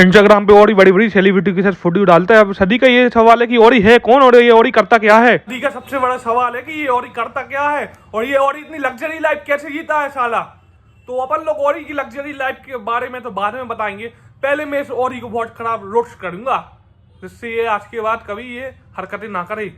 Instagram पे और बड़ी बड़ी सेलिब्रिटी के साथ फोटो डालता है। अब सदी का ये सवाल है कि और है कौन और ये और करता क्या है। सदी का सबसे बड़ा सवाल है कि ये और करता क्या है और ये और इतनी लग्जरी लाइफ कैसे जीता है साला। तो अपन लोग औरी की लग्जरी लाइफ के बारे में तो बाद में बताएंगे। पहले मैं इस औरी को बहुत खराब रोस्ट करूंगा जिससे ये आज के बाद कभी ये हरकतें ना करे।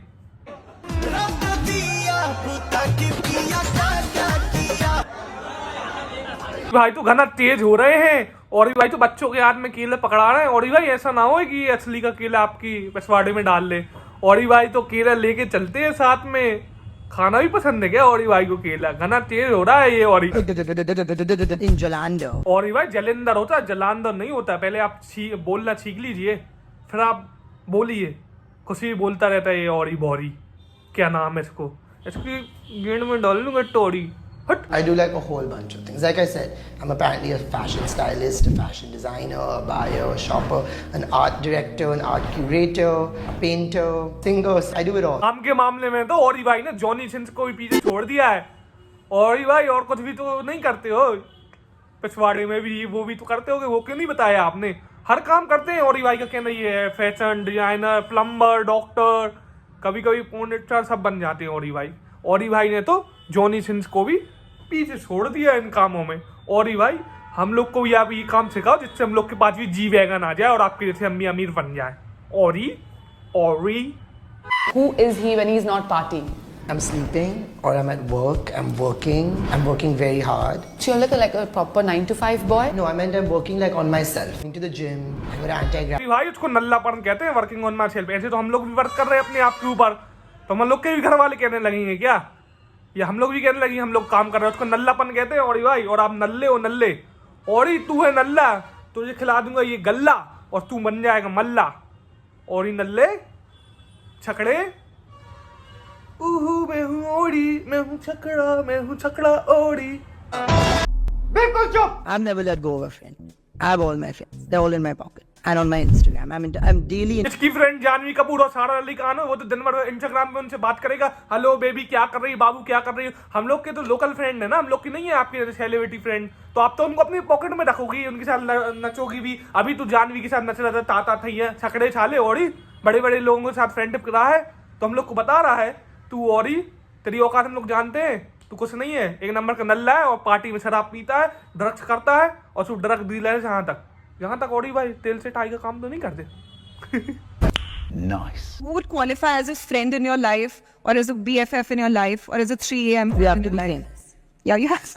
भाई तो घना तेज हो रहे हैं और भाई तो बच्चों के हाथ में केले पकड़ा रहे हैं। और भाई ऐसा ना हो कि असली का केला आपकी पिछवाड़े में डाल ले। और भाई तो केला लेके चलते हैं साथ में। खाना भी पसंद है क्या और भाई को केला? घना तेज हो रहा है ये। और भाई जलेंदर होता है, जलांदर नहीं होता। पहले आप बोलना सीख लीजिए फिर आप बोलिए। कुछ भी बोलता रहता है ये। और बोरी क्या नाम है इसको, इसकी गेंद में डाल लूंगा Tori. I do like a whole bunch of things. Like I said, I'm apparently a fashion stylist, a fashion designer, a buyer, a shopper, an art director, an art curator, a painter, singer. I do it all. काम के मामले में तो और भाई ने Johnny Sins को भी पीछे छोड़ दिया है। और भाई और कुछ भी तो नहीं करते हो। पिछवाड़े में भी वो भी तो करते होगे, वो क्यों नहीं बताया आपने? हर काम करते हैं। और भाई का कहना ये है फैशन डिजाइनर, प्लम्बर, डॉक्टर, कभी कभी पोर्न एक्टर सब बन जाते हैं। और भाई ने तो जॉनी सिंस को भी पीछे छोड़ दिया इन कामों में। और भाई हम लोग को भी आप ये काम सिखाओ जिससे हम लोग के पास भी जी वैगन आ जाए और आपके जैसे हम भी अमीर बन जाए। और Who is he when he's not partying? I'm sleeping or I'm at work. I'm working very hard. So you're like a proper 9 to 5 boy? No, I meant I'm working like on myself. Into the gym. I go to anti-gravity. भाई उसको नल्लापन कहते हैं, working on my self. ऐसे तो हम लोग भी work कर रहे हैं अपने आप के ऊपर। तो हम लोग के भी घर वाले कहने लगेंगे क्या? या हम लोग भी कहने लगे हम लोग काम कर रहे हैं, उसको नल्लापन कहते हैं। और भाई और आप नल्ले हो नल्ले। और तू है नल्ला, तुझे खिला दूंगा ये गल्ला और तू बन जाएगा मल्ला। और नल्ले छकड़े मैं हूँ ओड़ी, मैं हूँ छकड़ा ओड़ी। बिल्कुल चुप। I've never let go of a friend. I have all my friends. They're all in my pocket. And on my Instagram. I'm daily in... इसकी फ्रेंड जानवी कपूर और सारा अली खान है, वो तो दिन भर इंस्टाग्राम पे उनसे बात करेगा। हेलो बेबी क्या कर रही है, बाबू क्या कर रही है। हम लोग के तो लोकल फ्रेंड है ना, हम लोग की नहीं है आपके सेलिब्रिटी फ्रेंड। तो आप तो उनको अपनी पॉकेट में रखोगी, उनके साथ नचोगी भी। अभी तो जानवी के साथ नच रहा था, ताता थैया छकड़े छाले। और बड़े बड़े लोगों के साथ फ्रेंडशिप करा है तो हम लोग को बता रहा है तू। और तेरी औकात हम लोग जानते हैं, तू कुछ नहीं है, एक नंबर का नल्ला है। और पार्टी में शराब पीता है, ड्रग्स करता है और तू ड्रग डीलर है। यहाँ तक और भाई तेल से टाई का काम तो नहीं करते। Nice. Who would qualify as a friend in your life, or as a BFF in your life, or as a 3 AM? We have to be friends. Yeah, you have.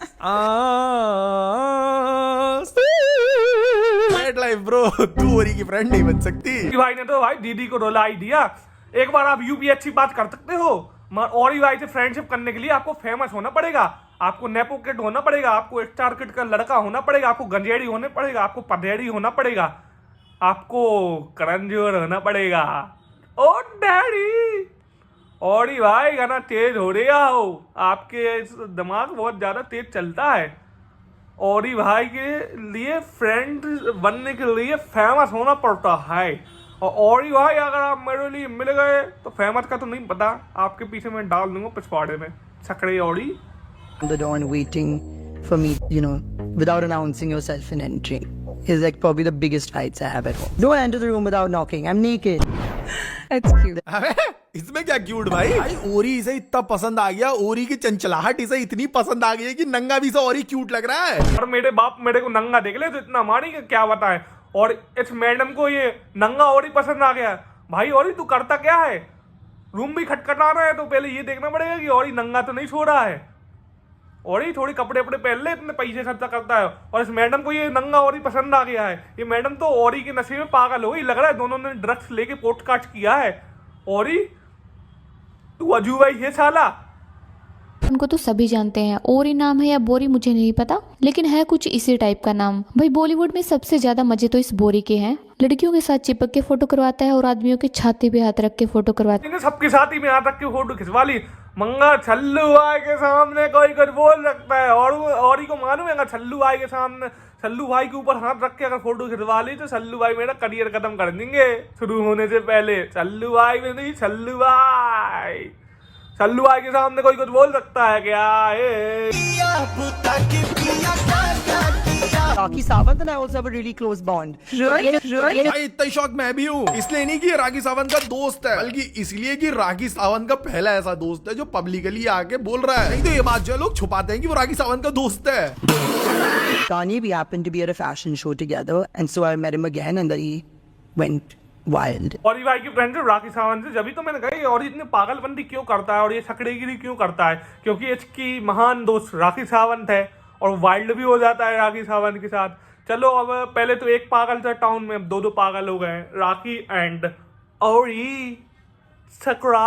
Bad life, bro. तू औरी की friend नहीं बन सकती। भाई ने तो भाई दीदी को रुला ही दिया। एक बार आप यूपी अच्छी बात कर सकते हो, मगर और भाई से फ्रेंडशिप करने के लिए आपको फेमस होना पड़ेगा, आपको नेपो किड होना पड़ेगा, आपको स्टार किड का लड़का होना पड़ेगा, आपको गंजेड़ी होना पड़ेगा, आपको पधेड़ी होना पड़ेगा, आपको करण जोहर होना पड़ेगा। ओ डैडी। और भाई गाना तेज हो रहा हो, आपके दिमाग बहुत ज्यादा तेज चलता है। और भाई के लिए फ्रेंड बनने के लिए फेमस होना पड़ता है। और भाई अगर आप मेरे लिए मिल गए तो फेमस का तो नहीं पता, आपके पीछे मैं डाल दूंगा पिछवाड़े में छकड़े। औरी The door and waiting for me, without announcing yourself and entering is like probably the biggest fights I have at home. Don't enter the room without knocking. I'm naked. That's cute. अबे इसमें क्या cute भाई ओरी इसे इतना पसंद आ गया, ओरी की चंचलाहट इसे इतनी पसंद आ गई है कि नंगा भी से ओरी क्यूट लग रहा है। और मेरे बाप मेरे को नंगा देख ले तो इतना मारी कि क्या बताएं। और इस मैडम को ये नंगा और पसंद आ गया। भाई और तू करता क्या है? रूम भी खटखटा रहा है तो पहले ये देखना पड़ेगा कि और नंगा तो नहीं छोड़ रहा है। और थोड़ी कपड़े अपने पहन ले, इतने पैसे खर्चा करता है। और इस मैडम को ये नंगा और पसंद आ गया है। ये मैडम तो और के नशे में पागल हो गई, लग रहा है दोनों ने ड्रग्स लेके पोस्टकास्ट किया है। और तू अजूबा ही है साला। उनको तो सभी जानते हैं, ओरी नाम है या बोरी मुझे नहीं पता, लेकिन है कुछ इसी टाइप का नाम। भाई बॉलीवुड में सबसे ज्यादा मजे तो इस बोरी के हैं। लड़कियों के साथ चिपक के फोटो करवाता है और आदमियों के छाती पे हाथ रख के फोटो करवाता है। सबके साथ ही में हाथ रख के फोटो खिंचवा ली। मंगा छल्लू भाई के सामने कोई कुछ बोल सकता है। और को मालूम है छल्लू भाई के सामने, छल्लू भाई के ऊपर हाथ रख के अगर फोटो खिंचवा ली तो छल्लू भाई मेरा करियर खत्म कर देंगे शुरू होने से पहले। छल्लू भाई में नहीं, छल्लू भाई। छल्लू भाई के सामने कोई कुछ बोल सकता है क्या? Rakhi Sawant and I also have a really close bond. Really? भाई इतना शौक मैं भी हूँ, इसलिए नहीं कि राखी सावंत का दोस्त है, बल्कि इसलिए कि राखी सावंत का पहला ऐसा दोस्त है जो पब्लिकली आके बोल रहा है। नहीं तो ये बात जो है लोग छुपाते हैं कि वो राखी सावंत का दोस्त है। Kanye, we happened to be at a fashion show together, and so I met him again, and then he went wild. और ये भाई की फ्रेंड राखी सावंत से जब तो मैंने कहा ये और इतनी पागलबंदी क्यों करता है और ये छकड़ेगिरी क्यों करता है, क्योंकि इसकी महान दोस्त राखी सावंत है और वाइल्ड भी हो जाता है राखी सावंत के साथ। चलो अब पहले तो एक पागल था टाउन में, अब दो पागल हो गए, राखी एंड ओरी Sakra.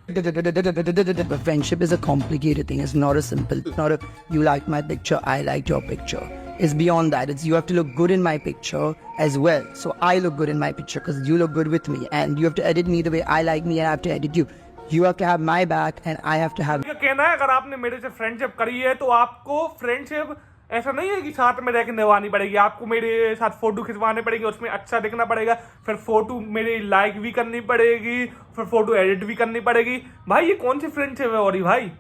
But friendship is a complicated thing. It's not a simple. It's not a you like my picture, I liked your picture. It's beyond that. It's you have to look good in my picture as well. So I look good in my picture because you look good with me, and you have to edit me the way I like me, and I have to edit you. You have to have my back, and I have to have. ये कहना है अगर आपने मेरे से friendship करी है तो आपको फ्रेंडशिप ऐसा नहीं है कि साथ में रह के निभानी पड़ेगी, आपको मेरे साथ फोटो खिंचवाने पड़ेगी, उसमें अच्छा दिखना पड़ेगा, फिर फोटो मेरी लाइक भी करनी पड़ेगी, फिर फोटो एडिट भी करनी पड़ेगी। भाई ये कौन सी फ्रेंडशिप है? और भाई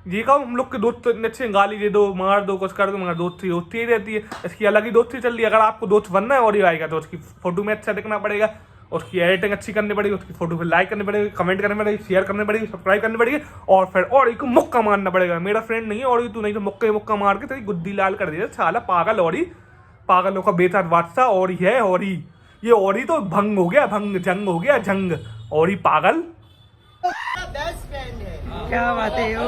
ये कहो हम लोग के दोस्त अच्छे गाली दे दो, मार दो, कुछ कर दो, मगर दोस्ती होती ही रहती है, इसकी अलग ही दोस्ती चल रही है। अगर आपको दोस्त बनना है और भाई का तो उसकी फोटो में अच्छा दिखना पड़ेगा, उसकी एडिटिंग अच्छी करनी पड़ेगी, उसकी फोटो पे लाइक करनी पड़ेगी, कमेंट करनी पड़ेगी, शेयर करनी पड़ेगी, सब्सक्राइब करनी पड़ेगी, और फिर और को मुक्का मारना पड़ेगा। मेरा फ्रेंड नहीं है और तू, नहीं तो मुक्का मार के तेरी गुद्दी लाल कर दिया साला पागल। और पागलों का बेताज बादशाह और है, और ये और तो भंग हो गया, भंग जंग हो गया, जंग और पागल। क्या बात है yo?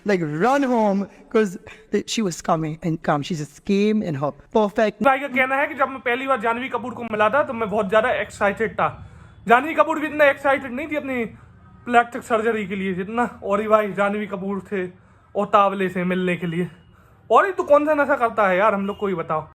Like run home because she was coming and come. She just came in her perfect. भाई का कहना है कि जब मैं पहली बार जानवी कपूर को मिला था तो मैं बहुत ज्यादा एक्साइटेड था। जानवी कपूर भी इतना एक्साइटेड नहीं थी अपनी प्लास्टिक सर्जरी के लिए जितना और भाई जानवी कपूर थे और तावले से मिलने के लिए। और तू कौन सा नशा करता है यार, हम लोग को ही बताओ।